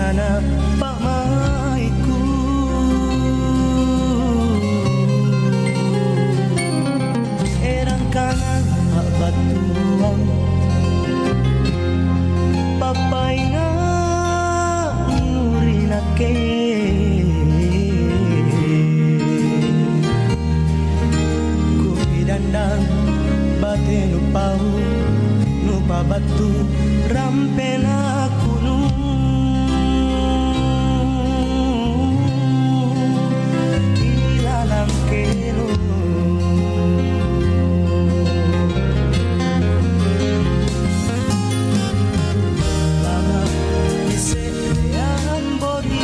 nana pamaiku erang kanan batuang papai na nurinake kupidandang bate nu pau nu babatu rampena gunung ilalang kelo lama isean bodi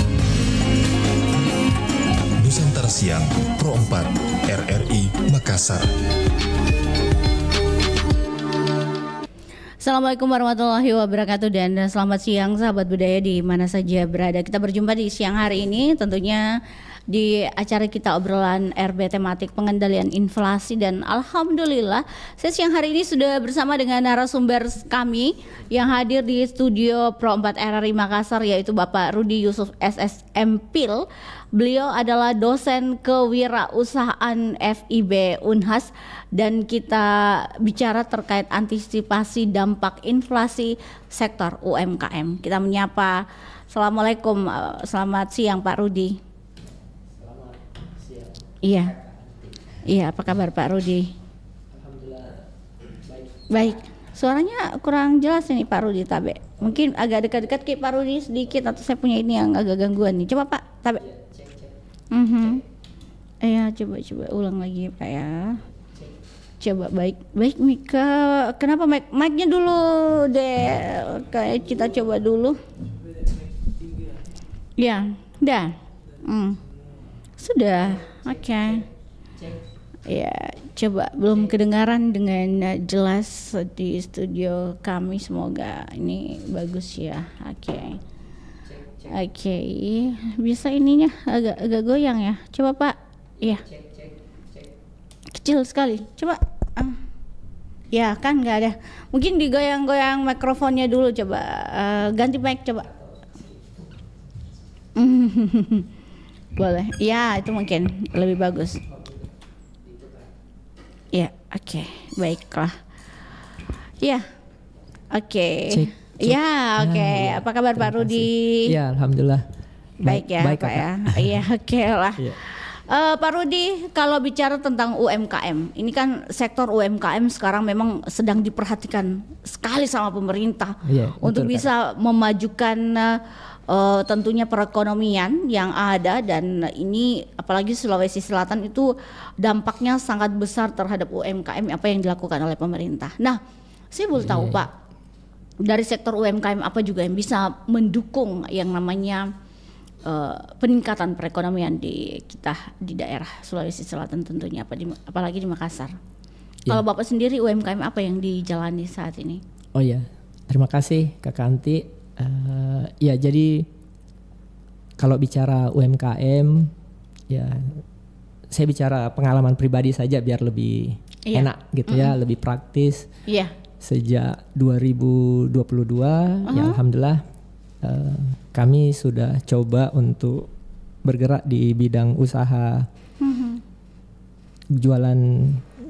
Nusantara Siang Pro 4 RRI Makassar. Assalamualaikum warahmatullahi wabarakatuh dan selamat siang sahabat budaya di mana saja berada. Kita berjumpa di siang hari ini tentunya di acara kita obrolan RB tematik pengendalian inflasi dan alhamdulillah saya siang hari ini sudah bersama dengan narasumber kami yang hadir di studio Pro 4 RRI Makassar yaitu Bapak Rudi Yusuf SSMPil. Beliau adalah dosen kewirausahaan FIB Unhas dan kita bicara terkait antisipasi dampak inflasi sektor UMKM. Kita menyapa. Assalamualaikum, selamat siang Pak Rudi. Selamat siang. Iya. Iya, apa kabar Pak Rudi? Alhamdulillah baik. Baik. Suaranya kurang jelas ini Pak Rudi Tabe. Mungkin agak dekat-dekat ke Pak Rudi sedikit atau saya punya ini yang agak gangguan nih. Coba Pak Tabe. Cek. Iya, coba ulang lagi Pak ya. Coba baik Mika. Kenapa mic-nya dulu deh. Kayak kita coba dulu. Ya, dah. Sudah. Oke. Ya, coba belum kedengaran dengan jelas di studio kami. Semoga ini bagus ya. Oke. Oke, bisa ininya agak goyang ya. Coba Pak. Iya. Kecil sekali. Coba. Ya kan nggak ada. Mungkin digoyang-goyang mikrofonnya dulu. Coba ganti mic coba. Boleh. Ya itu mungkin lebih bagus. Ya oke. Baiklah. Ya oke. Cek. Ya oke. Ya, Apa kabar Pak Rudi? Ya alhamdulillah. Baik ya baik, Pak Kakak. ya. Iya oke lah. Iya. Pak Rudi, kalau bicara tentang UMKM, ini kan sektor UMKM sekarang memang sedang diperhatikan sekali sama pemerintah Iya, untuk betul, bisa memajukan tentunya perekonomian yang ada dan ini apalagi Sulawesi Selatan itu dampaknya sangat besar terhadap UMKM apa yang dilakukan oleh pemerintah. Nah, saya boleh tahu Pak, dari sektor UMKM apa juga yang bisa mendukung yang namanya peningkatan perekonomian di kita di daerah Sulawesi Selatan tentunya apalagi di Makassar. Kalau Bapak sendiri UMKM apa yang dijalani saat ini? Oh ya, terima kasih Kakak Anti. Ya jadi kalau bicara UMKM, ya saya bicara pengalaman pribadi saja biar lebih enak gitu ya, lebih praktis. Iya. Sejak 2022, ya alhamdulillah. Kami sudah coba untuk bergerak di bidang usaha jualan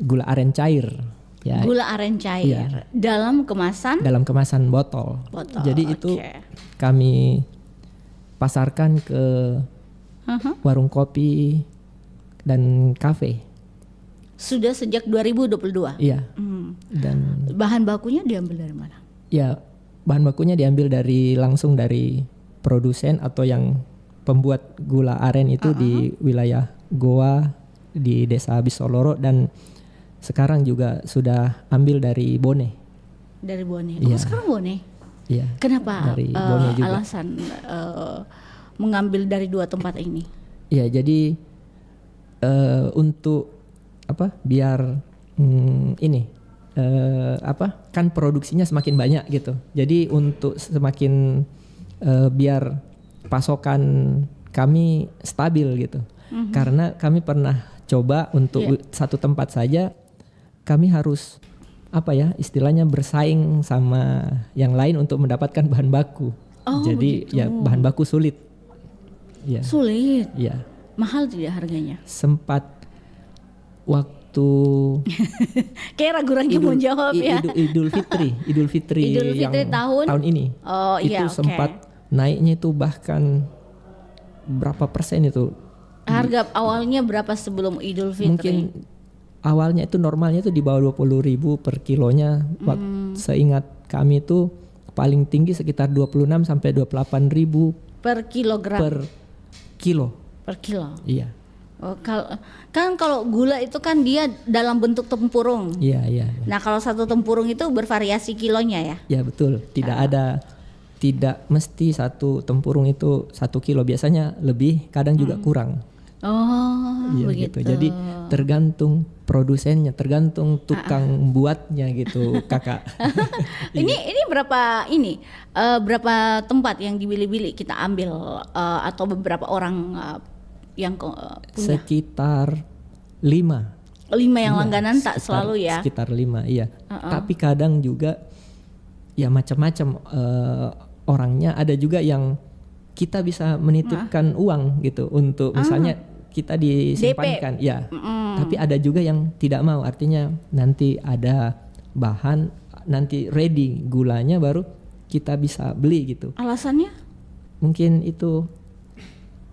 gula aren cair. Ya, Gula aren cair iya. dalam kemasan botol. botol. Jadi itu Oke. kami pasarkan ke warung kopi dan kafe. Sudah sejak 2022. Iya. Dan Bahan bakunya diambil dari mana? ya bahan bakunya diambil langsung dari produsen atau yang pembuat gula aren itu di wilayah Goa di Desa Bisoloro dan sekarang juga sudah ambil dari Bone. Dari Bone. Iya. Sekarang Bone. Iya. Kenapa Dari Bone juga. alasan mengambil dari dua tempat ini? Ya jadi untuk biar kan produksinya semakin banyak gitu. Jadi untuk semakin biar pasokan kami stabil gitu. Karena kami pernah coba untuk satu tempat saja kami harus istilahnya bersaing sama yang lain untuk mendapatkan bahan baku. Oh, Jadi begitu. ya bahan baku sulit. Ya. Sulit. Ya. Mahal tidak harganya? Sempat waktu Kayak ragu-ragu mau jawab ya. Idul Fitri Idul Fitri yang tahun ini. Oh itu iya, oke. sempat naiknya itu bahkan berapa persen itu? Harga awalnya berapa sebelum Idul Fitri? Mungkin awalnya itu normalnya itu di bawah 20.000 per kilonya. Seingat kami itu paling tinggi sekitar 26 sampai 28.000 Per kilogram. per kilo. Per kilo. Iya. Oh, kalau gula itu kan dia dalam bentuk tempurung. Iya. Nah, kalau satu tempurung itu bervariasi kilonya ya. Ya betul. Tidak mesti satu tempurung itu 1 kilo. Biasanya lebih, kadang juga kurang. Oh, Iya begitu. gitu. Jadi tergantung produsennya, tergantung tukang buatnya gitu, Kakak. Ini berapa tempat yang dibili-bili kita ambil atau beberapa orang yang punya? Sekitar 5. 5 yang langganan tak selalu ya. Sekitar 5, iya. Tapi kadang juga ya macam-macam orangnya. Ada juga yang kita bisa menitipkan uang gitu untuk misalnya kita disimpankan, ya. Tapi ada juga yang tidak mau. Artinya nanti ada bahan, nanti ready gulanya baru kita bisa beli gitu. Alasannya? Mungkin itu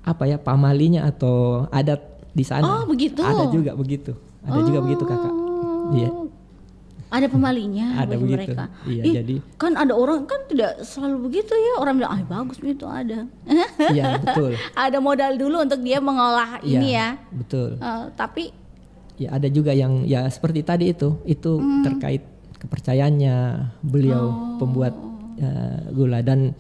apa ya, pamalinya atau adat di sana. Oh, begitu. Ada juga begitu. Ada juga begitu, Kakak. Iya. Ada pemalinya Ada bagi begitu. mereka. Iya, Ih, jadi kan ada orang kan tidak selalu begitu ya. Orang bilang, bagus itu ada. iya betul. Ada modal dulu untuk dia mengolah ini ya. Betul. Tapi Ya ada juga yang ya seperti tadi itu terkait kepercayaannya beliau pembuat gula, dan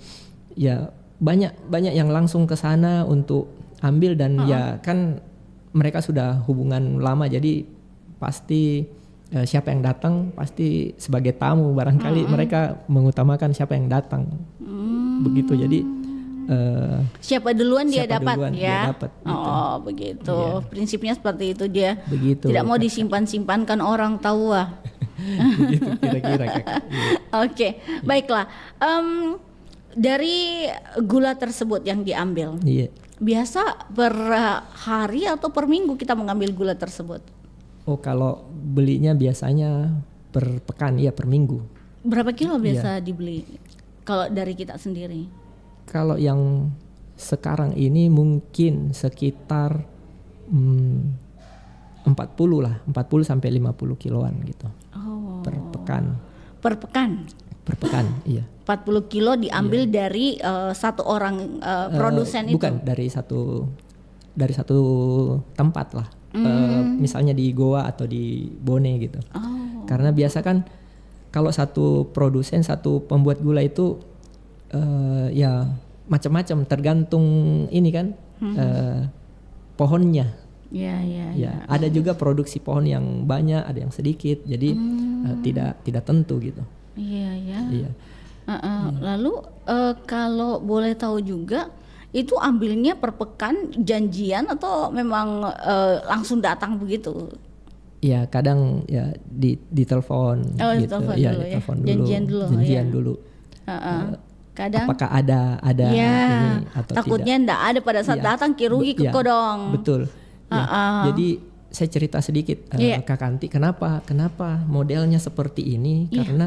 ya banyak yang langsung ke sana untuk ambil, dan ya kan mereka sudah hubungan lama, jadi pasti siapa yang datang pasti sebagai tamu barangkali mereka mengutamakan siapa yang datang. Begitu, jadi siapa duluan dia siapa dapat duluan ya. dia dapat, gitu. Oh, begitu. Iya. Prinsipnya seperti itu dia. Begitu, Tidak mau Kakak. disimpan-simpankan orang tahu ah. Begitu kira-kira, Kakak. Iya. Oke, baiklah. Dari gula tersebut yang diambil, Iya. biasa per hari atau per minggu kita mengambil gula tersebut? Oh, kalau belinya biasanya per pekan, ya per minggu. Berapa kilo Iya. biasa dibeli? Kalau dari kita sendiri? Kalau yang sekarang ini mungkin sekitar 40 lah, 40 sampai 50 kiloan gitu. Oh. Per pekan. Per pekan? Per pekan, iya. 40 kilo diambil dari satu orang produsen itu? Bukan, dari satu tempat lah. Misalnya di Goa atau di Bone gitu. Oh. Karena biasa kan kalau satu produsen, satu pembuat gula itu ya macam-macam, tergantung ini kan pohonnya. Ya. Ya, ada juga produksi pohon yang banyak, ada yang sedikit, jadi tidak tentu gitu. Iya. Iya. Lalu kalau boleh tahu juga, itu ambilnya per pekan janjian atau memang langsung datang begitu? Ya kadang ya di telepon Oh, di gitu. telepon Ya, dulu di ya. telepon dulu. Janjian dulu, Janjian ya. dulu. Kadang Apakah ada ya, ini atau takutnya ndak ada pada saat Iya. datang kirugi ke Ya, kodong. betul. Ya, jadi saya cerita sedikit, Iya. Kak Kanti, kenapa modelnya seperti ini? Iya. Karena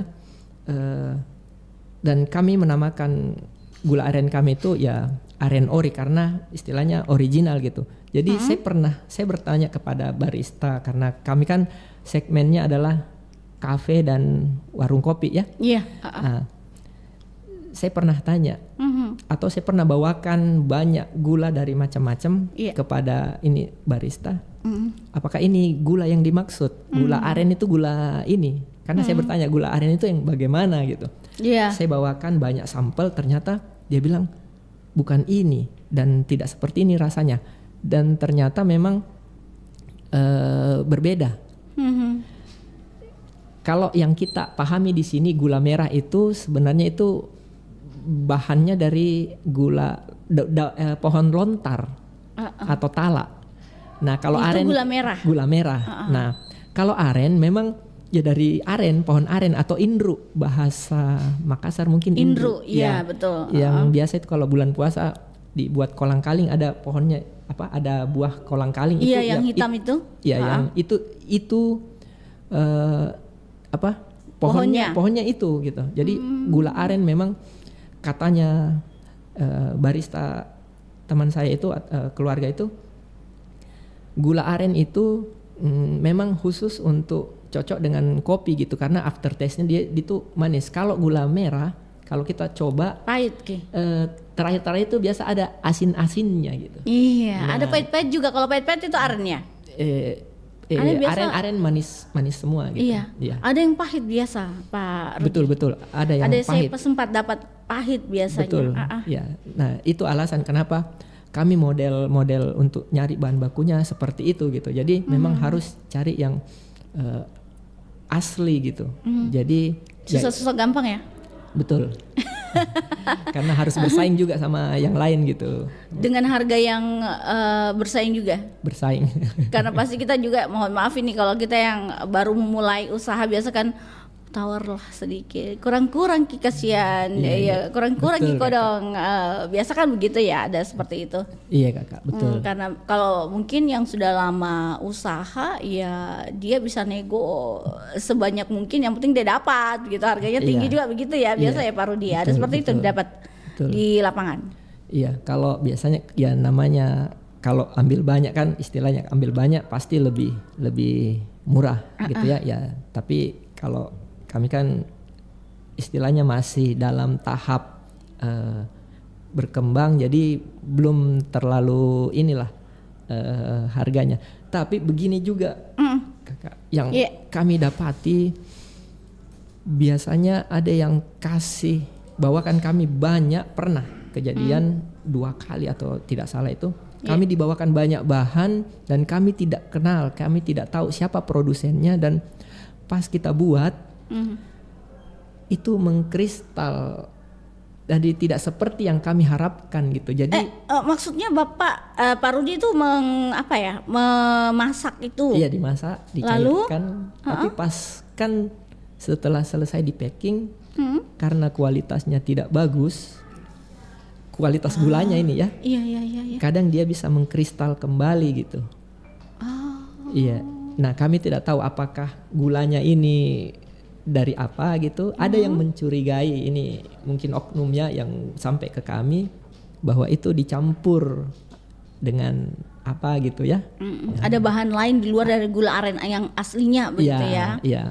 dan kami menamakan gula aren kami itu ya aren ori, karena istilahnya original gitu. Jadi saya bertanya kepada barista, karena kami kan segmennya adalah kafe dan warung kopi ya. Iya. Nah, saya pernah tanya atau saya pernah bawakan banyak gula dari macam-macam Iya. kepada ini barista. Apakah ini gula yang dimaksud? Gula aren itu gula ini? Karena saya bertanya gula aren itu yang bagaimana gitu. Iya. Saya bawakan banyak sampel, ternyata dia bilang bukan ini dan tidak seperti ini rasanya. Dan ternyata memang berbeda. Kalau yang kita pahami di sini gula merah itu sebenarnya itu bahannya dari gula pohon lontar atau tala. Nah, kalau Itu aren gula merah? Gula merah. Nah, kalau aren memang ya dari aren, pohon aren atau indru, bahasa Makassar mungkin Indru, iya Ya, betul. Yang biasa itu kalau bulan puasa dibuat kolang kaling, ada pohonnya apa? Ada buah kolang kaling Iya, itu yang hitam itu. Iya, yang itu apa? Pohonnya itu gitu. Jadi gula aren memang katanya barista teman saya itu keluarga itu, gula aren itu memang khusus untuk cocok dengan kopi gitu, karena aftertaste-nya dia itu manis. Kalau gula merah, kalau kita coba Pahit Ki. terakhir-terakhir itu biasa ada asin-asinnya gitu. Iya, ada pahit-pahit juga. Kalau pahit-pahit itu arennya. Ada biasa- Aren manis semua gitu. Iya. Ada yang pahit biasa, Pak Rudi. Betul. Ada yang Ada saya pahit. sempat dapat pahit biasanya. Betul. Ya. Nah, itu alasan kenapa kami model untuk nyari bahan bakunya seperti itu gitu. Jadi memang harus cari yang asli gitu. Jadi Susah-susah gampang ya. betul. Karena harus bersaing juga sama yang lain gitu. Dengan harga yang bersaing juga. Bersaing. Karena pasti kita juga mohon maaf ini kalau kita yang baru memulai usaha biasa kan tawarlah sedikit, kurang-kurang Ki kasihan, ya kurang-kurang Betul, Kiko Kakak. dong. Biasa kan begitu ya, ada seperti itu. Iya Kakak, betul. Karena kalau mungkin yang sudah lama usaha ya dia bisa nego sebanyak mungkin, yang penting dia dapat gitu, harganya tinggi Iya. juga begitu ya biasa Iya. ya Pak Rudi. Ada Betul, seperti itu betul. dapat Betul. di lapangan. Iya, kalau biasanya ya namanya kalau ambil banyak kan istilahnya, ambil banyak pasti lebih murah gitu ya. Ya, tapi kalau kami kan istilahnya masih dalam tahap berkembang, jadi belum terlalu inilah harganya. Tapi begini juga Kakak, yang kami dapati biasanya ada yang kasih, bawakan kami banyak, pernah kejadian 2 kali atau tidak salah itu kami dibawakan banyak bahan dan kami tidak kenal, kami tidak tahu siapa produsennya, dan pas kita buat itu mengkristal, jadi tidak seperti yang kami harapkan gitu. Jadi Maksudnya Bapak Pak Rudi itu memasak itu. iya, dimasak, Lalu? dicairkan, tapi pas kan setelah selesai di packing, karena kualitasnya tidak bagus, kualitas gulanya ini ya, Iya. kadang dia bisa mengkristal kembali gitu. Iya. Nah, kami tidak tahu apakah gulanya ini dari apa gitu. Ada yang mencurigai ini mungkin oknumnya yang sampai ke kami bahwa itu dicampur dengan apa gitu ya. Ada bahan lain di luar dari gula aren yang aslinya begitu ya. Iya.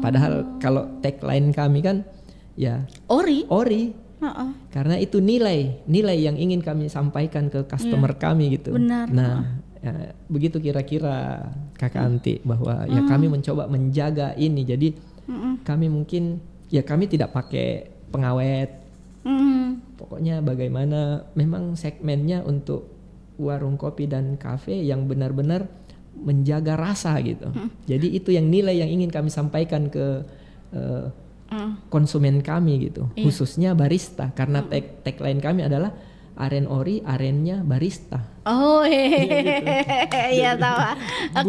Padahal kalau tagline kami kan ya Ori. karena itu nilai yang ingin kami sampaikan ke customer kami gitu. Benar. Nah, ya, begitu kira-kira Kakak Anti, bahwa ya kami mencoba menjaga ini. Jadi kami mungkin ya kami tidak pakai pengawet. Pokoknya bagaimana memang segmennya untuk warung kopi dan kafe yang benar-benar menjaga rasa gitu. Jadi itu yang nilai yang ingin kami sampaikan ke konsumen kami gitu, khususnya barista, karena tagline kami adalah aren ori, arennya barista. Oh iya tahu.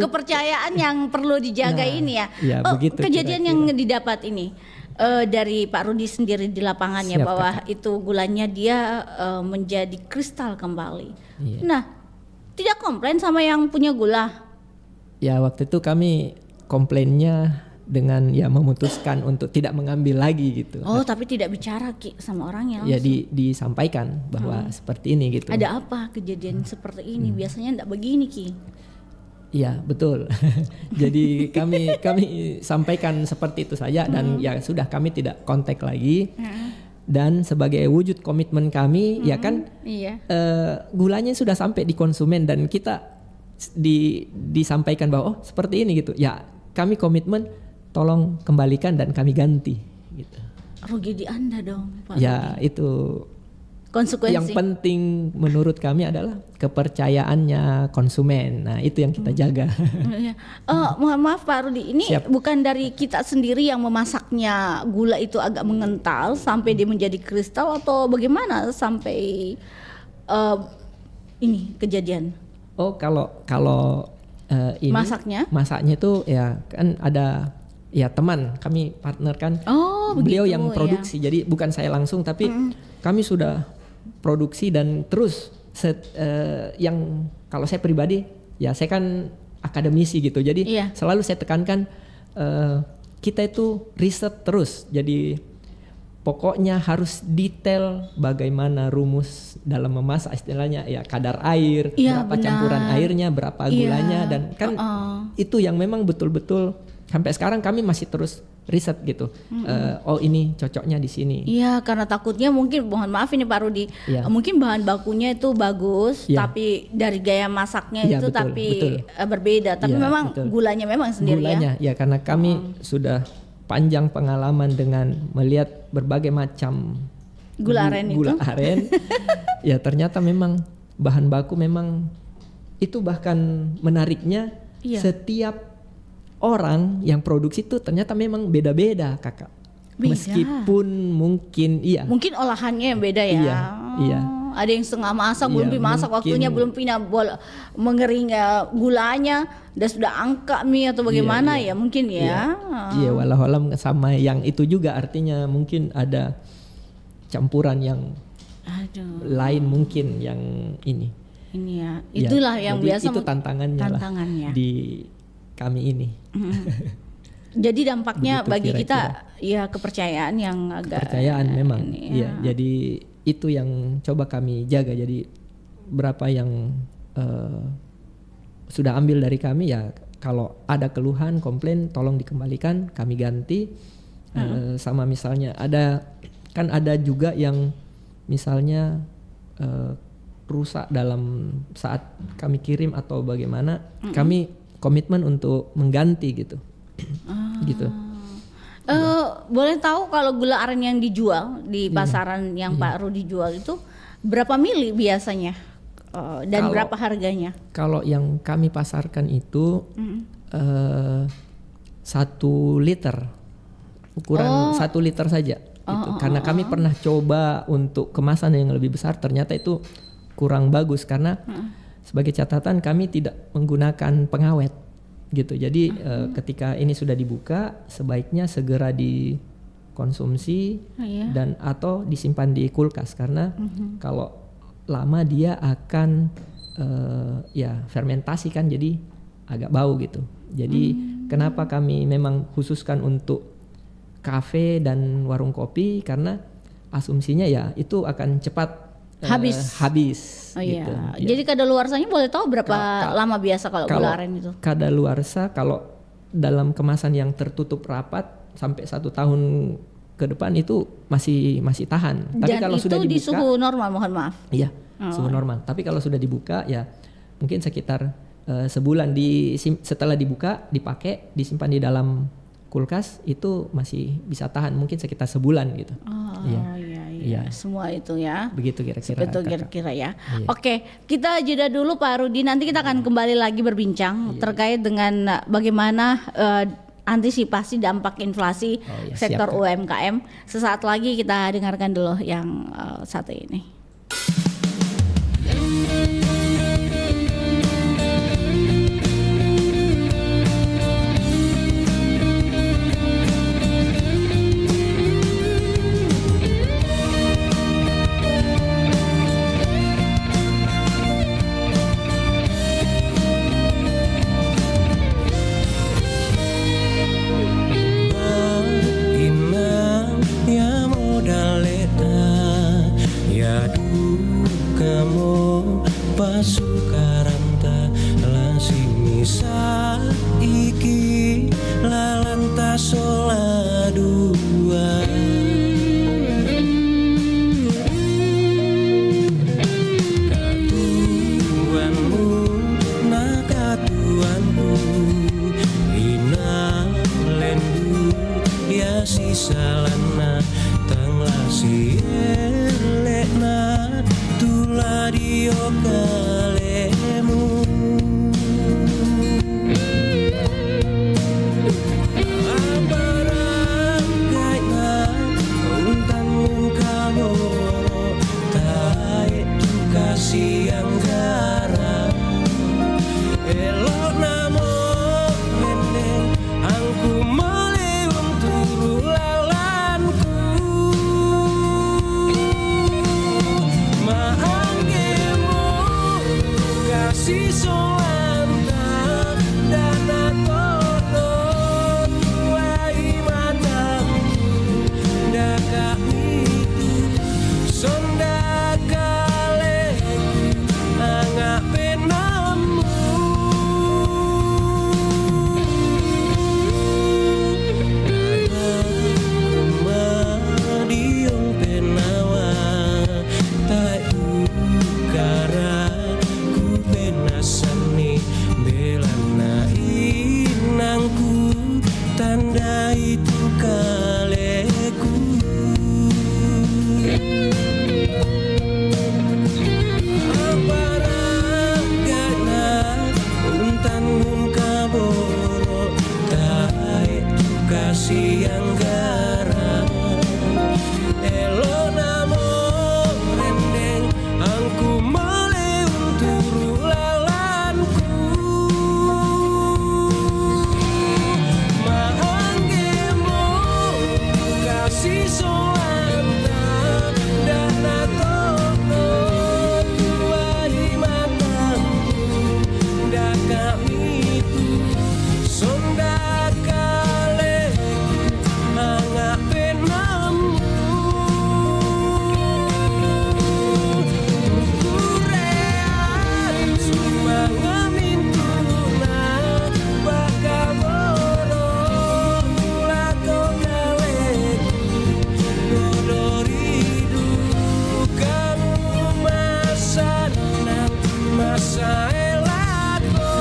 Kepercayaan yang perlu dijaga ini ya. Ya, begitu Kejadian kira-kira. yang didapat ini dari Pak Rudi sendiri di lapangannya, Siap, bahwa itu gulanya dia menjadi kristal kembali. Iya. Nah, tidak komplain sama yang punya gula. Ya, waktu itu kami komplainnya dengan ya memutuskan untuk tidak mengambil lagi gitu. Oh, tapi tidak bicara Ki sama orangnya Ya langsung. disampaikan bahwa seperti ini gitu. Ada apa kejadian seperti ini? Biasanya enggak begini Ki. Iya, betul. Jadi kami sampaikan seperti itu saja, dan ya sudah, kami tidak kontak lagi. Dan sebagai wujud komitmen kami ya kan, Iya. gulanya sudah sampai di konsumen dan kita disampaikan bahwa oh seperti ini gitu. Ya, kami komitmen tolong kembalikan dan kami ganti gitu. Rugi di Anda dong, Pak. Ya, itu Konsekuensi. yang penting menurut kami adalah kepercayaannya konsumen. Nah, itu yang kita jaga. Iya. Mohon maaf Pak Rudi, ini Siap. bukan dari kita sendiri yang memasaknya gula itu agak mengental sampai dia menjadi kristal, atau bagaimana sampai ini kejadian? Oh, kalau ini Masaknya? masaknya itu ya kan ada ya teman kami partner kan. Oh, Beliau begitu, yang ya. produksi, jadi bukan saya langsung, tapi kami sudah produksi dan terus yang kalau saya pribadi ya saya kan akademisi gitu, jadi Iya. selalu saya tekankan kita itu riset terus, jadi pokoknya harus detail bagaimana rumus dalam memasak, istilahnya ya kadar air, Iya, berapa benar. campuran airnya, berapa Iya. gulanya, dan kan itu yang memang betul-betul sampai sekarang kami masih terus riset gitu. Oh ini cocoknya di sini. Iya, karena takutnya mungkin, mohon maaf ini Pak Rudi, Iya. mungkin bahan bakunya itu bagus, Iya. tapi dari gaya masaknya Iya, itu betul, tapi betul. Berbeda. Tapi Iya, memang betul. gulanya memang sendiri Gulanya ya karena kami sudah panjang pengalaman dengan melihat berbagai macam Gula aren itu. gula aren. Ya ternyata memang bahan baku memang itu, bahkan menariknya Iya. setiap orang yang produksi itu ternyata memang beda-beda kakak. Beda. Meskipun mungkin ya. Mungkin olahannya yang beda ya. Iya, iya. Ada yang setengah masak, Iya, belum dimasak, mungkin. waktunya belum pindah mengering gulanya, dan sudah angka mie atau bagaimana Iya, iya. ya mungkin ya. Iya, walau sama yang itu juga artinya mungkin ada campuran yang Aduh, lain mungkin yang ini. ini ya. Ya, Itulah yang jadi biasa itu tantangannya, tantangannya. lah di kami ini. Jadi dampaknya Begitu bagi kita kira-kira. ya kepercayaan yang agak Kepercayaan memang. ini Iya, jadi itu yang coba kami jaga. Jadi berapa yang sudah ambil dari kami ya, kalau ada keluhan, komplain tolong dikembalikan, kami ganti. Sama misalnya ada juga yang misalnya rusak dalam saat kami kirim atau bagaimana, kami komitmen untuk mengganti gitu. Gitu. Boleh tahu kalau gula aren yang dijual di Iya. pasaran yang Pak Rudi jual itu berapa mili biasanya? Dan Kalau- berapa harganya? Kalau yang kami pasarkan itu 1 liter, ukuran 1 liter saja. Gitu. Karena kami pernah coba untuk kemasan yang lebih besar, ternyata itu kurang bagus karena sebagai catatan kami tidak menggunakan pengawet, gitu. Jadi ketika ini sudah dibuka, sebaiknya segera dikonsumsi Iya. dan atau disimpan di kulkas karena kalau lama dia akan ya fermentasi kan, jadi agak bau gitu. Jadi kenapa kami memang khususkan untuk kafe dan warung kopi, karena asumsinya ya itu akan cepat habis Oh gitu. iya. Ya. Jadi kadaluarsanya boleh tahu berapa lama biasa kalau gula aren itu? Kadaluarsa kalau dalam kemasan yang tertutup rapat sampai 1 tahun ke depan itu masih tahan. Tapi Dan kalau itu sudah di dibuka, suhu normal, mohon maaf. iya, suhu normal. Tapi kalau sudah dibuka ya mungkin sekitar sebulan setelah dibuka, dipakai, disimpan di dalam kulkas itu masih bisa tahan mungkin sekitar sebulan gitu. Oh Iya. iya, Iya. semua itu ya. Begitu kira-kira. Betul Kakak. kira-kira ya. Iya. Oke, kita jeda dulu Pak Rudi. Nanti kita akan kembali lagi berbincang terkait dengan bagaimana antisipasi dampak inflasi Oh, iya, sektor siap, Kak. UMKM. Sesaat lagi kita dengarkan dulu yang satu ini. Inam ya modaleta ya kamu pasukaranta lasimisa iki lalanta sola dua katuanmu nakatuanku ina lendu ya sisalana tanglasi elekna tuladio kalemu Abarang kainan masa elakku.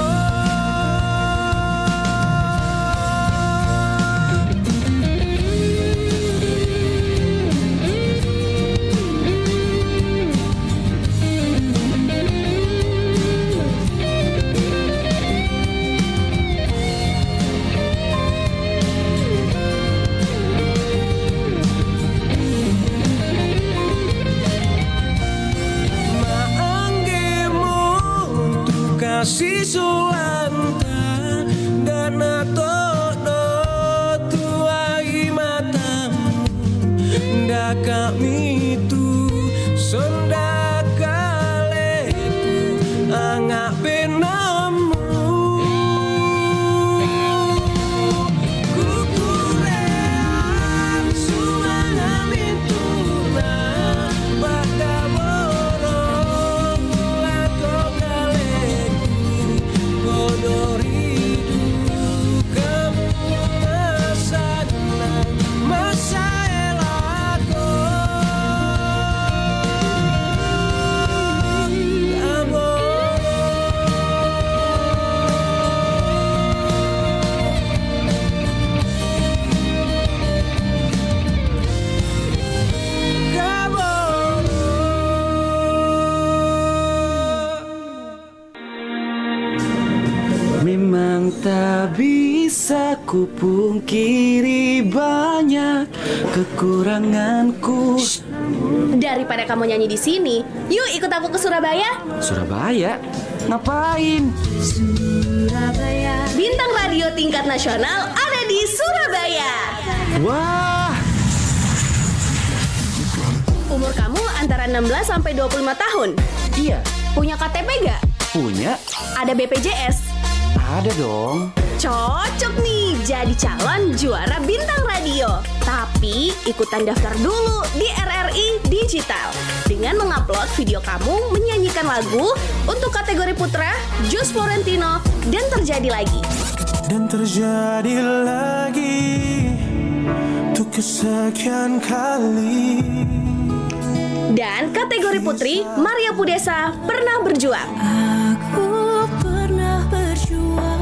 Si sulanta dan atono tuai matamu ndak kami tu sondak kaleku angak benamu kukurean sumana mintuna pada borong lato kaleku kodoridu kamu masa elakku Memang tak bisa ku pungkiri banyak kekuranganku. Daripada kamu nyanyi di sini, yuk ikut aku ke Surabaya. Surabaya? Ngapain? Surabaya. Bintang radio tingkat nasional ada di Surabaya. Wah, Umur kamu antara 16 sampai 25 tahun. iya, Punya KTP gak? punya. Ada BPJS? Ada dong. Cocok nih jadi calon juara bintang radio. Tapi ikutan daftar dulu di RRI Digital dengan mengupload video kamu menyanyikan lagu untuk kategori putra, Jus Florentino, dan Terjadi Lagi. Dan terjadi lagi untuk kesekian kali. Dan kategori putri, Maria Pudesa, Pernah Berjuang. Aku pernah berjuang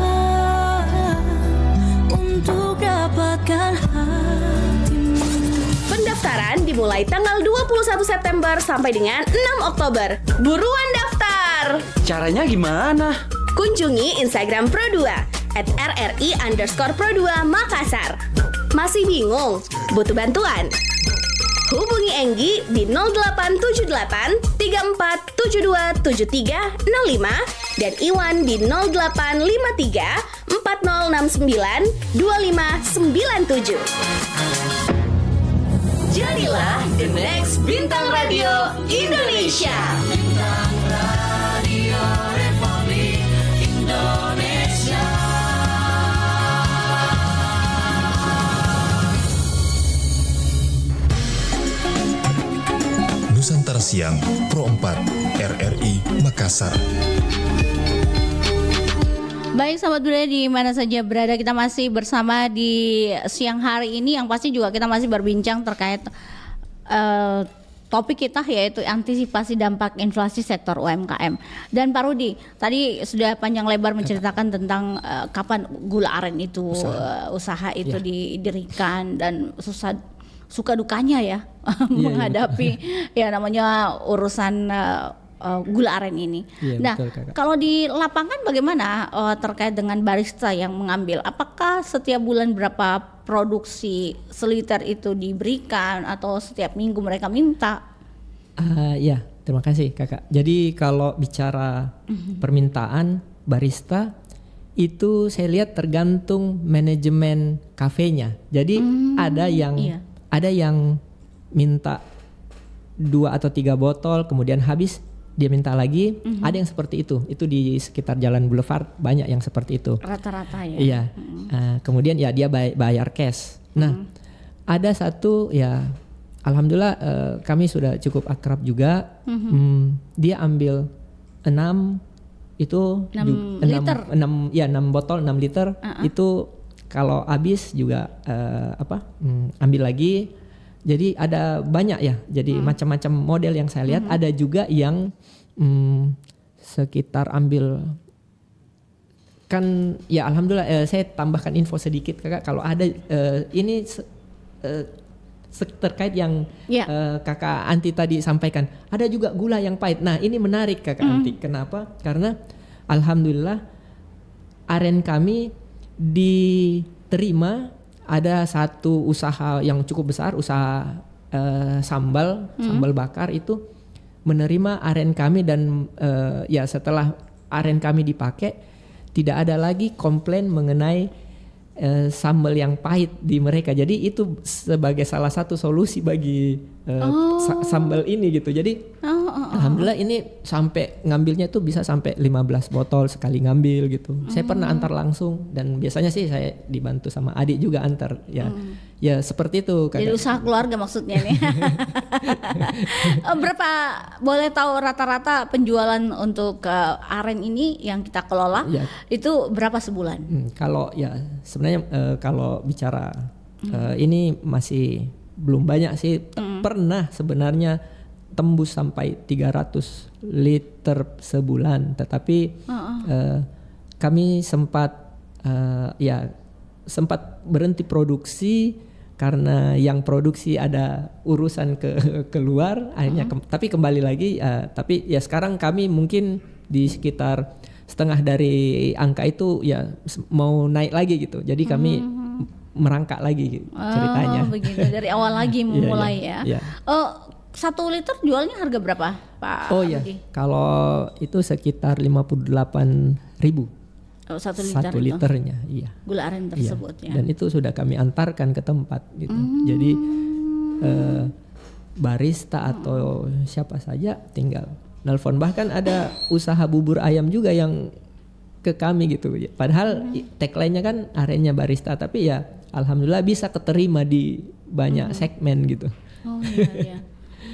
untuk dapatkan hatimu. Pendaftaran dimulai tanggal 21 September sampai dengan 6 Oktober. Buruan daftar! Caranya gimana? Kunjungi Instagram Pro2 @RRI_Pro2 Makassar. Masih bingung? Butuh bantuan? Hubungi Enggi di 0878 3472 7305 dan Iwan di 0853 4069 2597. Jadilah the next bintang radio Indonesia. Bintang radio Republik Indonesia. Nusantara Siang Pro 4 RRI Makassar. Baik sahabat budaya di mana saja berada, kita masih bersama di siang hari ini yang pasti juga kita masih berbincang terkait topik kita yaitu antisipasi dampak inflasi sektor UMKM. Dan Pak Rudi tadi sudah panjang lebar menceritakan tentang kapan gula aren itu usaha itu didirikan dan suka dukanya ya menghadapi ya namanya urusan gula aren ini. Nah, betul, kalau di lapangan bagaimana terkait dengan barista yang mengambil? Apakah setiap bulan berapa produksi seliter itu diberikan atau setiap minggu mereka minta? Ya, terima kasih Kakak. Jadi kalau bicara permintaan barista itu saya lihat tergantung manajemen kafenya. Jadi ada yang minta 2 atau 3 botol kemudian habis dia minta lagi. Ada yang seperti itu di sekitar Jalan Boulevard banyak yang seperti itu Rata-rata ya. iya. Kemudian ya dia bayar cash. Nah ada satu ya alhamdulillah kami sudah cukup akrab juga. Dia ambil 6 liter 6 botol 6 liter itu kalau habis juga ambil lagi. Jadi ada banyak ya. Jadi macam-macam model yang saya lihat. Ada juga yang sekitar ambil kan ya alhamdulillah saya tambahkan info sedikit Kakak kalau ada ini terkait yang Kakak Anti tadi sampaikan ada juga gula yang pahit. Nah ini menarik Kakak Anti. Kenapa? Karena alhamdulillah aren kami diterima, ada satu usaha yang cukup besar, usaha sambal bakar itu menerima aren kami dan ya setelah aren kami dipakai tidak ada lagi komplain mengenai sambal yang pahit di mereka. Jadi itu sebagai salah satu solusi bagi sambal ini gitu. Jadi alhamdulillah ini sampai ngambilnya itu bisa sampai 15 botol sekali ngambil gitu. Saya pernah antar langsung dan biasanya sih saya dibantu sama adik juga antar ya. Ya seperti itu. Jadi usaha keluarga maksudnya nih. Berapa boleh tahu rata-rata penjualan untuk aren ini yang kita kelola itu berapa sebulan? Kalau ya sebenarnya kalau bicara ini masih belum banyak sih. Pernah sebenarnya tembus sampai 300 liter sebulan, tetapi kami sempat sempat berhenti produksi karena yang produksi ada urusan keluar akhirnya tapi kembali lagi tapi ya sekarang kami mungkin di sekitar setengah dari angka itu ya mau naik lagi gitu, jadi kami merangkak lagi ceritanya. Begitu dari awal lagi memulai ya. 1 liter jualnya harga berapa Pak? Oh ya, kalau itu sekitar 58.000. 1 liternya, iya. Gula aren tersebut ya. Dan itu sudah kami antarkan ke tempat gitu. Jadi barista atau siapa saja tinggal nelpon. Bahkan ada usaha bubur ayam juga yang ke kami gitu. Padahal tagline-nya kan arennya barista, tapi ya alhamdulillah bisa keterima di banyak segmen gitu. Oh iya.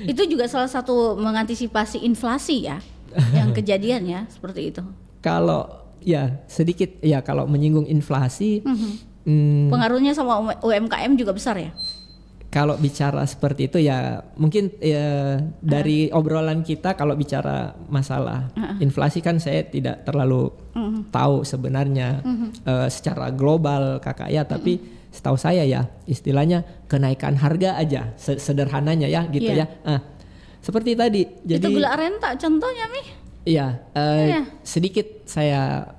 Itu juga salah satu mengantisipasi inflasi ya, yang kejadian ya seperti itu. Kalau ya sedikit ya kalau menyinggung inflasi, pengaruhnya sama UMKM juga besar ya. Kalau bicara seperti itu ya mungkin ya, dari obrolan kita kalau bicara masalah inflasi kan saya tidak terlalu tahu sebenarnya secara global Kakak ya, tapi setahu saya ya istilahnya kenaikan harga aja sederhananya ya gitu ya. Seperti tadi. Jadi itu gula aren tak contohnya Mi? Iya, sedikit saya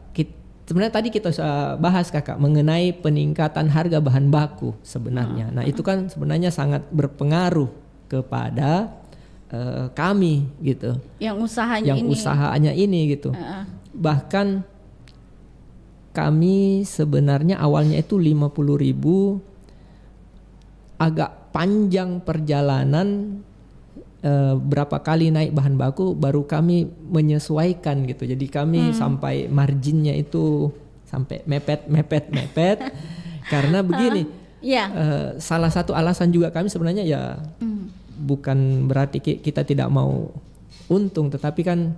sebenarnya tadi kita bahas Kakak mengenai peningkatan harga bahan baku sebenarnya. Nah itu kan sebenarnya sangat berpengaruh kepada kami gitu. Yang usahanya ini gitu. Bahkan kami sebenarnya awalnya itu 50.000, agak panjang perjalanan. Berapa kali naik bahan baku baru kami menyesuaikan gitu. Jadi kami sampai marginnya itu sampai mepet karena begini. Salah satu alasan juga kami sebenarnya ya bukan berarti kita tidak mau untung, tetapi kan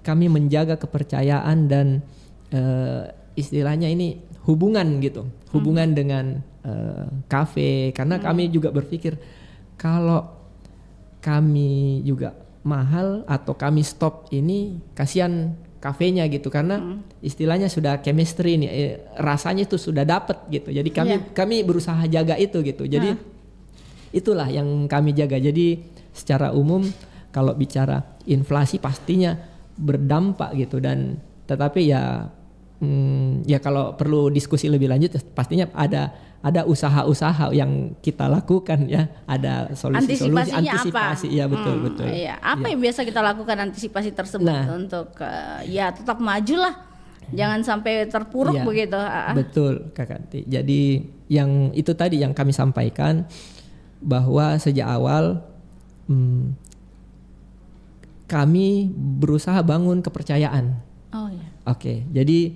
kami menjaga kepercayaan dan istilahnya ini hubungan gitu, hubungan dengan kafe, karena kami juga berpikir kalau kami juga mahal atau kami stop ini kasihan kafenya gitu, karena istilahnya sudah chemistry ini rasanya itu sudah dapat gitu. Jadi kami berusaha jaga itu gitu. Jadi itulah yang kami jaga. Jadi secara umum kalau bicara inflasi pastinya berdampak gitu, dan tetapi ya kalau perlu diskusi lebih lanjut pastinya ada usaha-usaha yang kita lakukan ya, ada solusi-solusi antisipasi ya betul. Iya. Apa yang biasa kita lakukan antisipasi tersebut untuk ya tetap maju lah, jangan sampai terpuruk begitu. Betul Kak Kanti. Jadi yang itu tadi yang kami sampaikan bahwa sejak awal kami berusaha bangun kepercayaan. Oh ya. Oke, jadi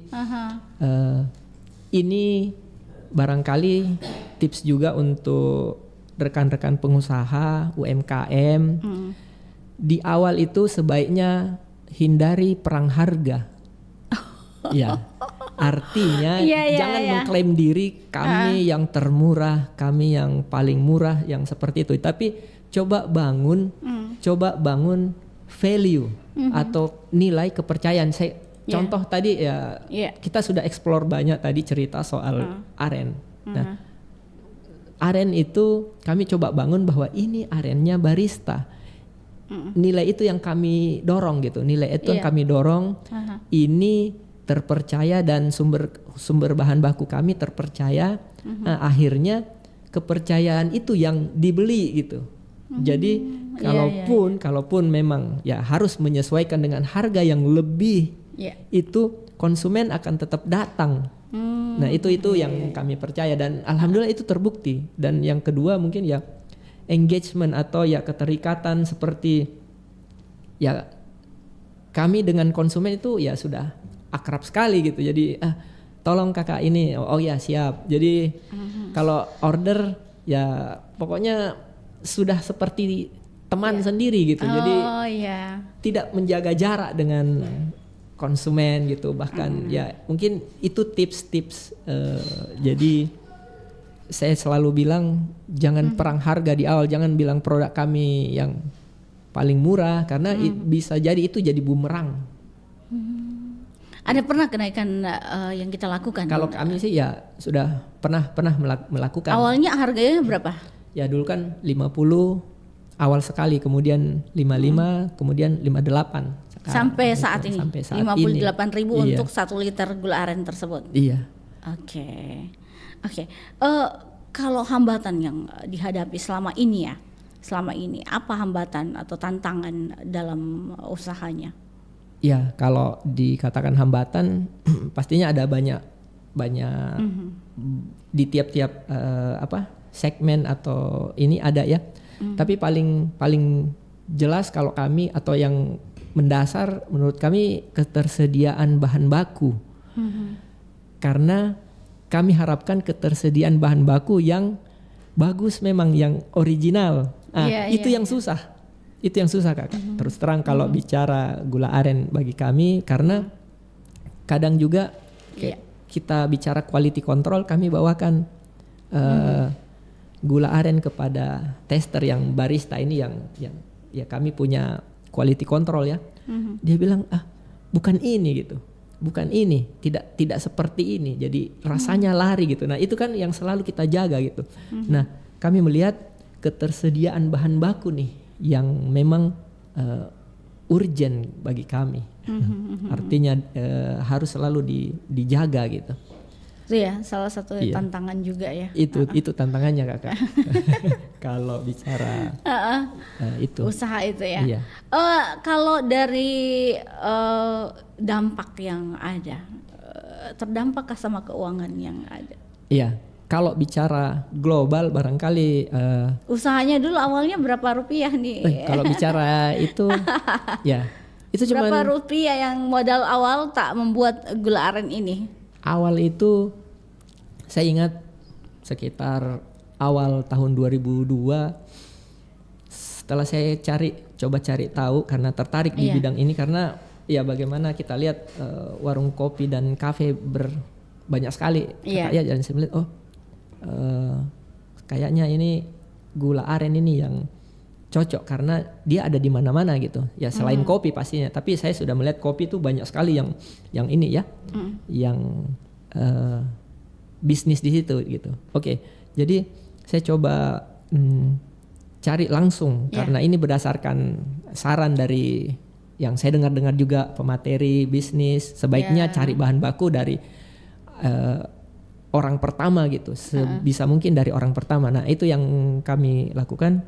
ini barangkali tips juga untuk rekan-rekan pengusaha UMKM. Di awal itu sebaiknya hindari perang harga. Ya, artinya jangan mengklaim diri kami yang termurah, kami yang paling murah, yang seperti itu. Tapi coba bangun value atau nilai kepercayaan. Contoh tadi ya kita sudah explore banyak tadi cerita soal aren. Nah, aren itu kami coba bangun bahwa ini arennya barista. Nilai itu yang kami dorong gitu. Nilai itu yang kami dorong. Ini terpercaya dan sumber bahan baku kami terpercaya. Nah, akhirnya kepercayaan itu yang dibeli gitu. Jadi kalaupun memang ya harus menyesuaikan dengan harga yang lebih, itu konsumen akan tetap datang. Nah itu yang kami percaya dan alhamdulillah itu terbukti. Dan yang kedua mungkin ya engagement atau ya keterikatan seperti ya kami dengan konsumen itu ya sudah akrab sekali gitu. Jadi tolong kakak ini, oh ya siap. Jadi kalau order ya pokoknya sudah seperti teman sendiri gitu. Jadi tidak menjaga jarak dengan konsumen gitu. Bahkan ya mungkin itu tips-tips. Jadi saya selalu bilang jangan perang harga di awal. Jangan bilang produk kami yang paling murah karena bisa jadi itu jadi bumerang. Ada pernah kenaikan yang kita lakukan? Kalau kami sih ya sudah pernah melakukan. Awalnya harganya berapa? Ya dulu kan 50 awal sekali, kemudian 55, kemudian 58. Sekarang, sampai saat ini? Sampai saat 58.000 ini. untuk 1 liter gula aren tersebut? Iya. Oke. Kalau hambatan yang dihadapi selama ini apa hambatan atau tantangan dalam usahanya? Ya kalau dikatakan hambatan pastinya ada banyak di tiap-tiap segmen atau ini ada ya. Tapi paling jelas kalau kami atau yang mendasar menurut kami ketersediaan bahan baku. Karena kami harapkan ketersediaan bahan baku yang bagus memang yang original. Itu yang susah. Itu yang susah Kakak. Terus terang kalau bicara gula aren bagi kami karena kadang juga kita bicara quality control kami bawakan gula aren kepada tester yang barista ini yang ya kami punya quality control ya. Dia bilang bukan ini gitu. Bukan ini, tidak seperti ini. Jadi rasanya lari gitu. Nah, itu kan yang selalu kita jaga gitu. Nah, kami melihat ketersediaan bahan baku nih yang memang urgent bagi kami. Artinya harus selalu dijaga gitu. Itu ya salah satu tantangan juga ya. Itu tantangannya Kakak. Kalau bicara itu usaha itu ya. Iya. Kalau dari dampak yang ada, terdampakkah sama keuangan yang ada? Iya. Kalau bicara global barangkali usahanya dulu awalnya berapa rupiah nih? Kalau bicara itu ya itu cuma berapa rupiah yang modal awal tak membuat gula aren ini? Awal itu saya ingat sekitar awal tahun 2002 setelah saya coba cari tahu karena tertarik di bidang ini karena ya bagaimana kita lihat warung kopi dan kafe banyak sekali ya dan saya melihat kayaknya ini gula aren ini yang cocok karena dia ada di mana-mana gitu ya selain kopi pastinya tapi saya sudah melihat kopi itu banyak sekali yang ini ya yang bisnis di situ gitu. Oke, jadi saya coba cari langsung karena ini berdasarkan saran dari yang saya dengar juga pemateri bisnis sebaiknya cari bahan baku dari orang pertama gitu sebisa mungkin dari orang pertama. Nah itu yang kami lakukan.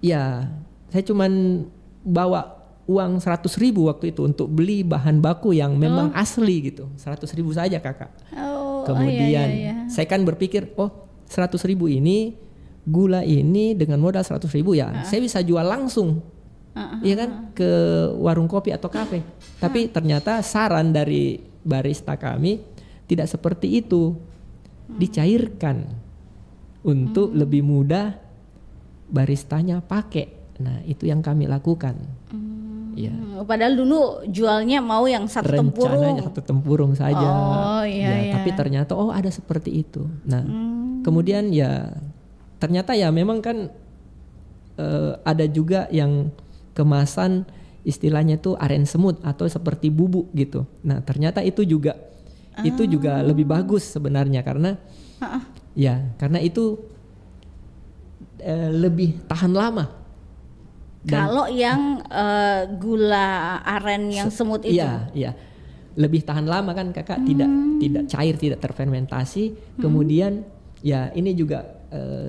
Ya saya cuman bawa uang 100.000 waktu itu untuk beli bahan baku yang memang asli gitu 100.000 saja Kakak. Kemudian saya kan berpikir 100.000 ini gula ini dengan modal 100.000 ya saya bisa jual langsung ya kan ke warung kopi atau kafe. Tapi ternyata saran dari barista kami tidak seperti itu, dicairkan untuk lebih mudah baristanya pakai. Nah itu yang kami lakukan. Ya. Padahal dulu jualnya mau yang satu tempurung. Rencananya satu tempurung saja. Tapi ternyata ada seperti itu. Nah kemudian ya ternyata ya memang kan ada juga yang kemasan istilahnya tuh aren semut atau seperti bubuk gitu. Nah ternyata itu juga lebih bagus sebenarnya karena karena itu lebih tahan lama. Kalau yang gula aren yang semut itu. Iya. Lebih tahan lama kan kakak, tidak cair, tidak terfermentasi. Kemudian ya ini juga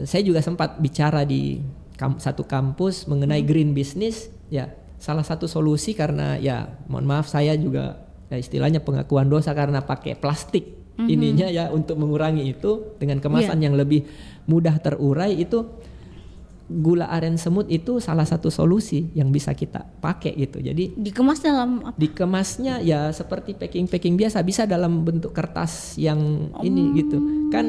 saya juga sempat bicara di satu kampus mengenai green business. Ya salah satu solusi karena ya mohon maaf saya juga ya istilahnya pengakuan dosa karena pakai plastik ininya ya untuk mengurangi itu dengan kemasan yang lebih mudah terurai itu. Gula aren semut itu salah satu solusi yang bisa kita pakai gitu. Jadi Dikemas dalam apa? dikemasnya ya seperti packing biasa, bisa dalam bentuk kertas yang ini gitu. Kan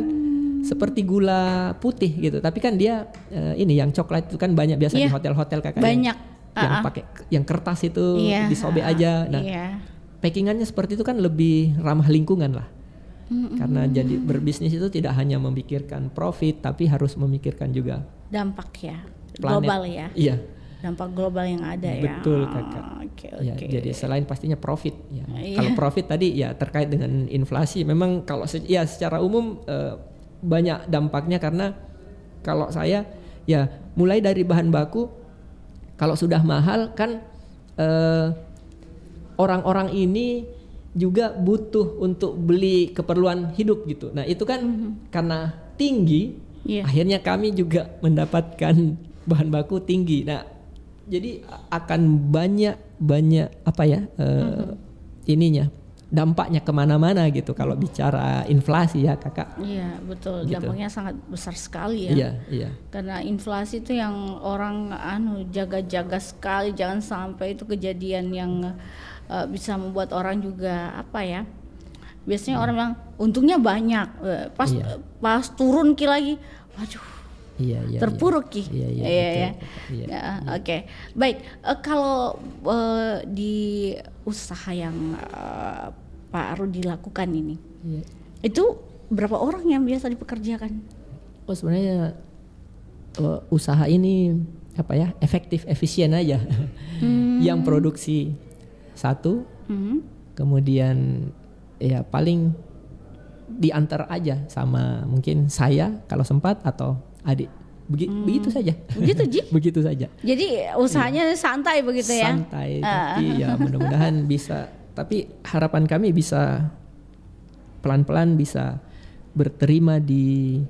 seperti gula putih gitu. Tapi kan dia ini yang coklat itu kan banyak biasa di hotel-hotel kakak. Banyak. Yang pakai yang kertas itu disobek aja. Nah, packingannya seperti itu kan lebih ramah lingkungan lah. Karena jadi berbisnis itu tidak hanya memikirkan profit tapi harus memikirkan juga Dampak ya. planet. Global ya. Iya. Dampak global yang ada ya. Betul kakak. Oke. Ya, jadi selain pastinya profit ya. Iya. Kalau profit tadi ya terkait dengan inflasi memang kalau secara umum banyak dampaknya karena kalau saya ya mulai dari bahan baku kalau sudah mahal kan orang-orang ini juga butuh untuk beli keperluan hidup gitu. Nah itu kan karena tinggi, akhirnya kami juga mendapatkan bahan baku tinggi. Nah jadi akan banyak apa ya ininya dampaknya kemana-mana gitu kalau bicara inflasi ya kakak. Iya betul, Gitu. dampaknya sangat besar sekali ya. Iya. Karena inflasi itu yang orang jaga-jaga sekali, jangan sampai itu kejadian yang bisa membuat orang juga apa ya? Biasanya orang bilang untungnya banyak, pas turun lagi, waduh. Iya. Terpuruk ki. Iya. Oke. Baik, kalau di usaha yang Pak Rudi lakukan ini, itu berapa orang yang biasa dipekerjakan? Oh sebenarnya usaha ini apa ya efektif efisien aja. Yang produksi satu, kemudian ya paling diantar aja sama mungkin saya kalau sempat atau adik. Begitu saja. Begitu Ji? Begitu saja. Jadi usahanya santai begitu ya? Santai, tapi ya mudah-mudahan bisa. Tapi harapan kami bisa pelan-pelan bisa berterima di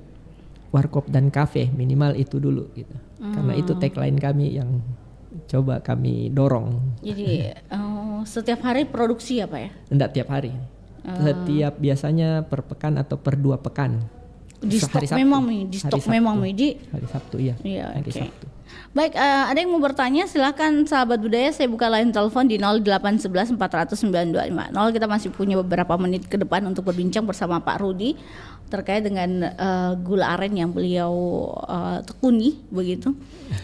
warkop dan kafe minimal itu dulu gitu. Karena itu tagline kami yang coba kami dorong. Jadi setiap hari produksi apa ya? Enggak tiap hari. Setiap biasanya per pekan atau per 2 pekan. Di stok Hari Sabtu. memang nih, di Hari stok Sabtu. memang nih Ji. Hari Sabtu iya. Hari Oke. Sabtu. Baik, ada yang mau bertanya silakan sahabat budaya, saya buka line telepon di 0811 400 9250. Kita masih punya beberapa menit ke depan untuk berbincang bersama Pak Rudi terkait dengan gula aren yang beliau tekuni begitu.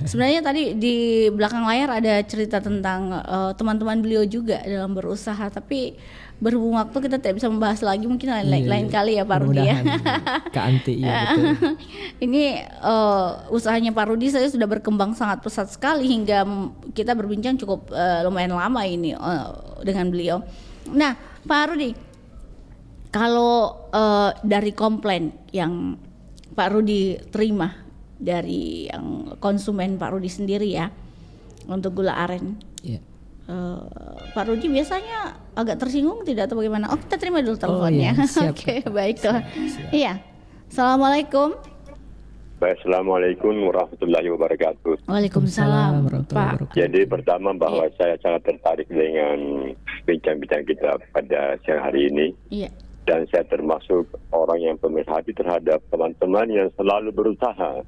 Sebenarnya tadi di belakang layar ada cerita tentang teman-teman beliau juga dalam berusaha, tapi berhubung waktu kita tidak bisa membahas lagi, mungkin lain kali ya Pak Rudi ya. Kak Anti iya betul. Ini usahanya Pak Rudi saya sudah berkembang sangat pesat sekali hingga kita berbincang cukup lumayan lama ini dengan beliau. Nah Pak Rudi, kalau dari komplain yang Pak Rudi terima dari yang konsumen Pak Rudi sendiri ya untuk gula aren, Pak Rudi biasanya agak tersinggung tidak atau bagaimana? Oh kita terima dulu teleponnya. Siap. Oke, baiklah. Iya. Assalamualaikum. Baik, Assalamualaikum warahmatullahi wabarakatuh. Waalaikumsalam Pak. Jadi pertama bahwa saya sangat tertarik dengan bincang-bincang kita pada siang hari ini. Iya. Dan saya termasuk orang yang pemerhati terhadap teman-teman yang selalu berusaha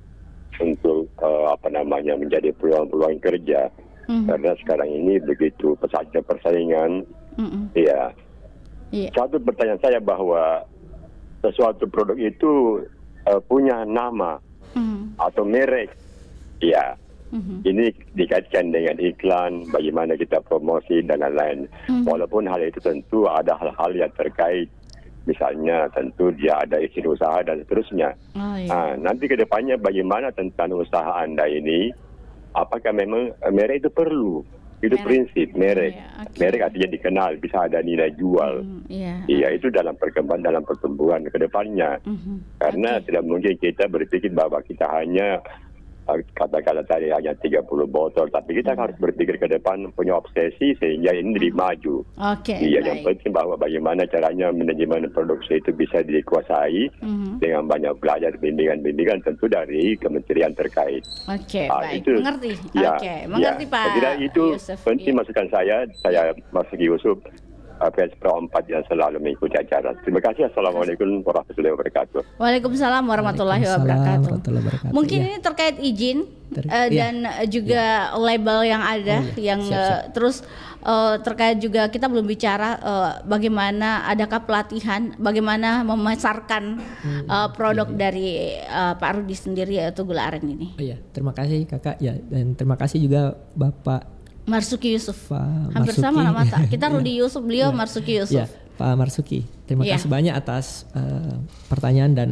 untuk menjadi peluang-peluang kerja. Karena sekarang ini begitu pesatnya persaingan. Iya. Satu pertanyaan saya bahwa sesuatu produk itu punya nama atau merek. Ya. Ini dikaitkan dengan iklan, bagaimana kita promosi dan lain-lain. Walaupun hal itu tentu ada hal-hal yang terkait, misalnya tentu dia ada izin usaha dan seterusnya. Nanti ke depannya bagaimana tentang usaha Anda ini apakah memang merek itu perlu. Itu Merek. prinsip merek. Iya, oke. Merek artinya dikenal, bisa ada nilai jual. Iya. Iya, itu dalam pertumbuhan ke depannya. Karena tidak mungkin kita berpikir bahwa kita hanya katakanlah tadi hanya 30 botol, tapi kita harus berpikir ke depan, punya obsesi sehingga ini lebih maju. Oke. Iya, yang baik. penting bahwa bagaimana caranya manajemen produksi itu bisa dikuasai dengan banyak belajar bimbingan tentu dari kementerian terkait. Oke, baik. Itu, Mengerti. ya, Oke, mengerti ya. Pak Saya kira itu Yusuf. penting Iya. masukan saya Marzuki Yusuf, PS Pro 4 yang selalu mengikuti acara. Terima kasih. Assalamualaikum warahmatullahi wabarakatuh. Waalaikumsalam warahmatullahi Waalaikumsalam wabarakatuh. warahmatullahi wabarakatuh. Mungkin Ya. ini terkait izin Iya. dan juga label yang ada, yang Siap. terus terkait juga kita belum bicara bagaimana adakah pelatihan, bagaimana memasarkan produk dari Pak Rudi sendiri yaitu gula aren ini. Oh iya, terima kasih Kakak ya, dan terima kasih juga Bapak Marzuki Yusuf. Pak Hampir Marzuki. sama nama kita Rudi Yusuf, beliau Marzuki Yusuf. Ya, Pak Marzuki. Terima Iya. kasih banyak atas pertanyaan dan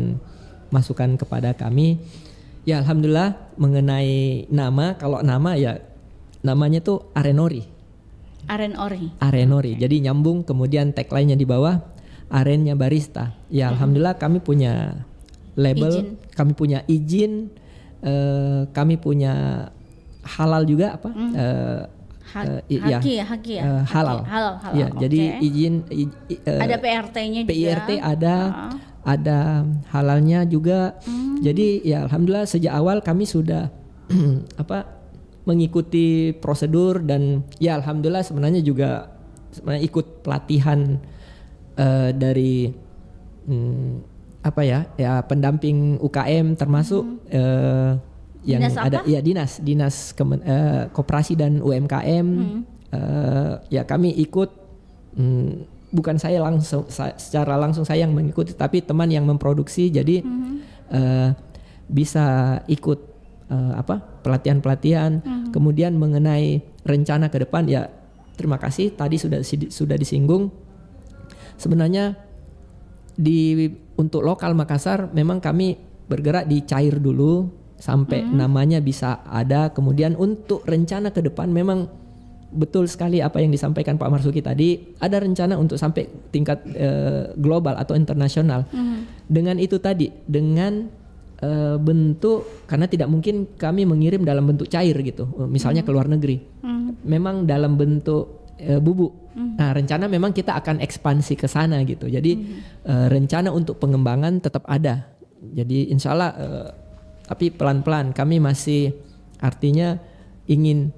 masukan kepada kami. Ya, alhamdulillah mengenai nama, kalau nama ya namanya tuh Arenori. Aren Ori. Arenori. Jadi nyambung, kemudian tagline-nya di bawah arennya barista. Ya, alhamdulillah kami punya label, Izin. kami punya izin, kami punya halal juga apa? Haki ya. Halal. Halal. Ya, Oke. jadi izin ada PRT-nya juga. PIRT ada halalnya juga. Jadi ya alhamdulillah sejak awal kami sudah mengikuti prosedur, dan ya alhamdulillah sebenarnya ikut pelatihan dari pendamping UKM termasuk yang Dinas ada apa? ya dinas koperasi dan UMKM. Ya kami ikut, bukan saya langsung secara langsung saya yang mengikuti, tapi teman yang memproduksi, jadi bisa ikut pelatihan-pelatihan. Kemudian mengenai rencana ke depan, ya terima kasih tadi sudah disinggung. Sebenarnya untuk lokal Makassar memang kami bergerak di cair dulu sampai namanya bisa ada. Kemudian untuk rencana ke depan memang betul sekali apa yang disampaikan Pak Marzuki tadi, ada rencana untuk sampai tingkat global atau internasional. Dengan itu tadi, dengan bentuk, karena tidak mungkin kami mengirim dalam bentuk cair gitu, misalnya ke luar negeri. Memang dalam bentuk bubuk. Nah, rencana memang kita akan ekspansi ke sana gitu. Jadi rencana untuk pengembangan tetap ada. Jadi insya Allah, tapi pelan-pelan kami masih artinya ingin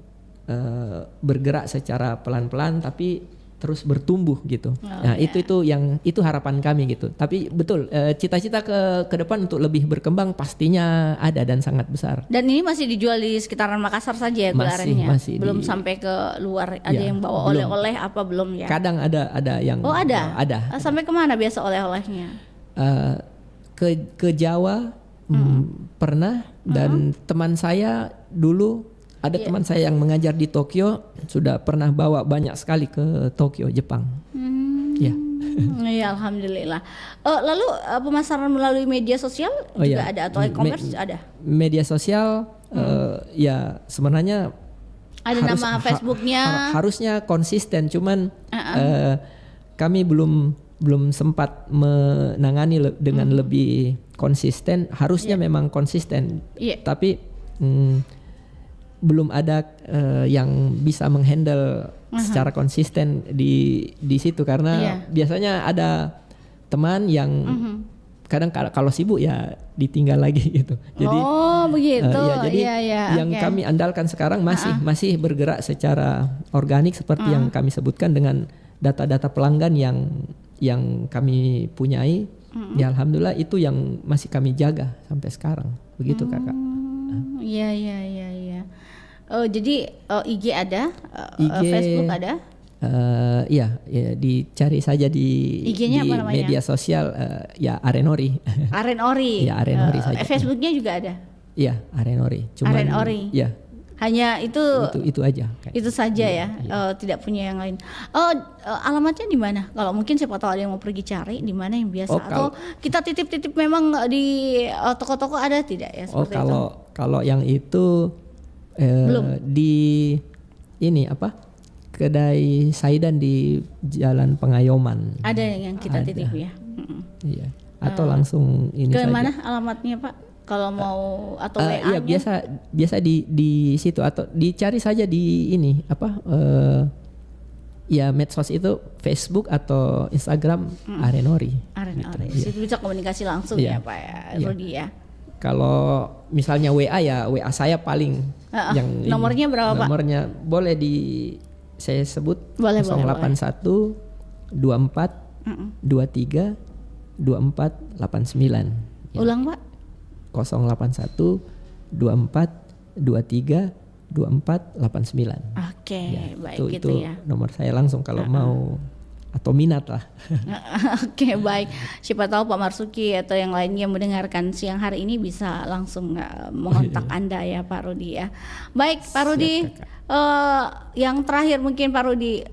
bergerak secara pelan-pelan tapi terus bertumbuh gitu. Nah, itu harapan kami gitu. Tapi betul, cita-cita ke depan untuk lebih berkembang pastinya ada dan sangat besar. Dan ini masih dijual di sekitaran Makassar saja ya gula arennya? Masih belum sampai ke luar, ada Ya, yang bawa belum. oleh-oleh apa belum ya? Kadang ada yang Oh ada? ada. Sampai kemana biasa oleh-olehnya? Ke Jawa pernah, dan teman saya dulu ada teman saya yang mengajar di Tokyo, sudah pernah bawa banyak sekali ke Tokyo, Jepang. Ya. Iya, alhamdulillah. Lalu pemasaran melalui media sosial juga ada atau e-commerce ada? Media sosial ya sebenarnya Ada nama Facebooknya? harusnya konsisten, cuman kami belum sempat menangani dengan lebih konsisten. Harusnya memang konsisten, tapi belum ada yang bisa menghandle secara konsisten di situ, karena biasanya ada teman yang kadang kalau sibuk ya ditinggal lagi gitu. Jadi begitu. jadi yang oke. kami andalkan sekarang masih bergerak secara organik seperti yang kami sebutkan, dengan data-data pelanggan yang kami punyai. Ya alhamdulillah itu yang masih kami jaga sampai sekarang. Begitu Kakak. Iya. Jadi IG ada, IG, Facebook ada. Ya dicari saja di IG-nya apa namanya? media sosial, ya Arenori. Aren Ori. Ya, Aren Ori saja. Facebooknya juga ada. Iya Arenori. Aren Ori. Ya Hanya itu aja. itu saja ya. Tidak punya yang lain. Alamatnya di mana? Kalau mungkin siapa tahu ada yang mau pergi cari di mana yang biasa, atau kita titip-titip memang di toko-toko ada tidak ya? Seperti itu? Kalau yang itu Belum. Di ini apa? Kedai Saidan di Jalan Pengayoman. Ada yang kita Ada. titip ya. Iya. Atau langsung ini Ke saja. mana alamatnya Pak? Kalau mau atau WA-nya? Iya biasa di situ atau dicari saja di ini apa ya medsos itu Facebook atau Instagram Arenori. Arenori. Gitu, iya. Situ bisa komunikasi langsung Iya. ya Pak ya, Iya. Rudi ya. Kalau misalnya WA ya WA saya paling yang ini. Nomornya berapa, Pak? Nomornya boleh saya sebut Boleh, 081 24 23 24 89. Ya. Ulang Pak. 081 24 23 24 89. Oke, baik itu, gitu itu ya. nomor saya langsung kalau mau atau minat lah. Oke, baik. Siapa tahu Pak Marsuki atau yang lainnya mendengarkan siang hari ini bisa langsung mengontak Anda ya Pak Rudi ya. Baik Pak Rudi, yang terakhir mungkin Pak Rudi,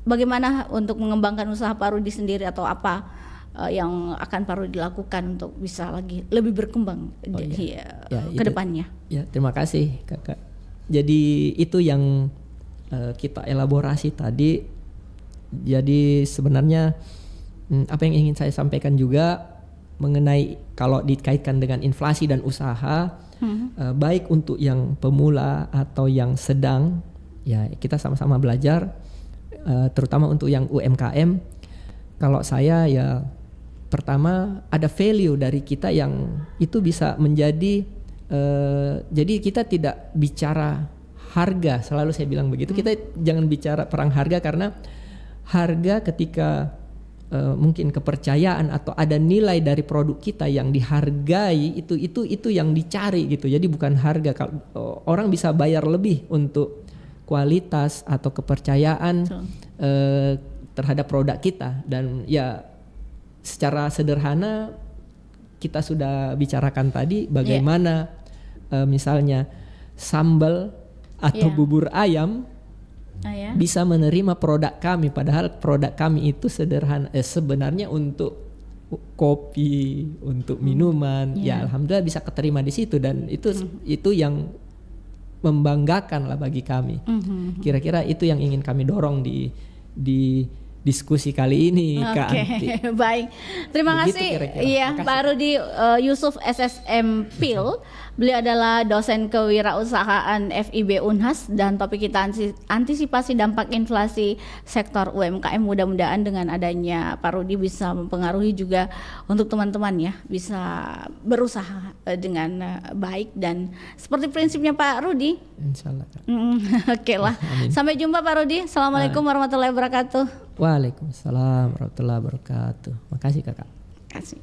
bagaimana untuk mengembangkan usaha Pak Rudi sendiri atau apa yang akan Pak Rudi lakukan untuk bisa lagi lebih berkembang ke depannya? Ya, terima kasih Kakak. Jadi itu yang kita elaborasi tadi. Jadi sebenarnya apa yang ingin saya sampaikan juga mengenai kalau dikaitkan dengan inflasi dan usaha, baik untuk yang pemula atau yang sedang, ya kita sama-sama belajar, terutama untuk yang UMKM. Kalau saya ya pertama ada value dari kita yang itu bisa menjadi, jadi kita tidak bicara harga, selalu saya bilang begitu, kita jangan bicara perang harga karena harga ketika mungkin kepercayaan atau ada nilai dari produk kita yang dihargai itu yang dicari gitu. Jadi bukan harga. Orang bisa bayar lebih untuk kualitas atau kepercayaan terhadap produk kita. Dan ya secara sederhana kita sudah bicarakan tadi bagaimana misalnya sambal atau bubur ayam bisa menerima produk kami, padahal produk kami itu sederhana sebenarnya untuk kopi, untuk minuman. Ya alhamdulillah bisa keterima di situ dan itu yang membanggakan lah bagi kami. Kira-kira itu yang ingin kami dorong di diskusi kali ini, Kak Anti. Baik, terima Begitu kasih. kira-kira. Iya, Makasih. Pak Rudi Yusuf SSM PIL. Beliau adalah dosen kewirausahaan FIB Unhas dan topik kita antisipasi dampak inflasi sektor UMKM. Mudah-mudahan dengan adanya Pak Rudi bisa mempengaruhi juga untuk teman-teman ya, bisa berusaha dengan baik dan seperti prinsipnya Pak Rudi. Insyaallah, Kak. Oke lah. Sampai jumpa Pak Rudi. Assalamualaikum warahmatullahi wabarakatuh. Waalaikumsalam warahmatullahi wabarakatuh. Makasih Kakak. Terima kasih.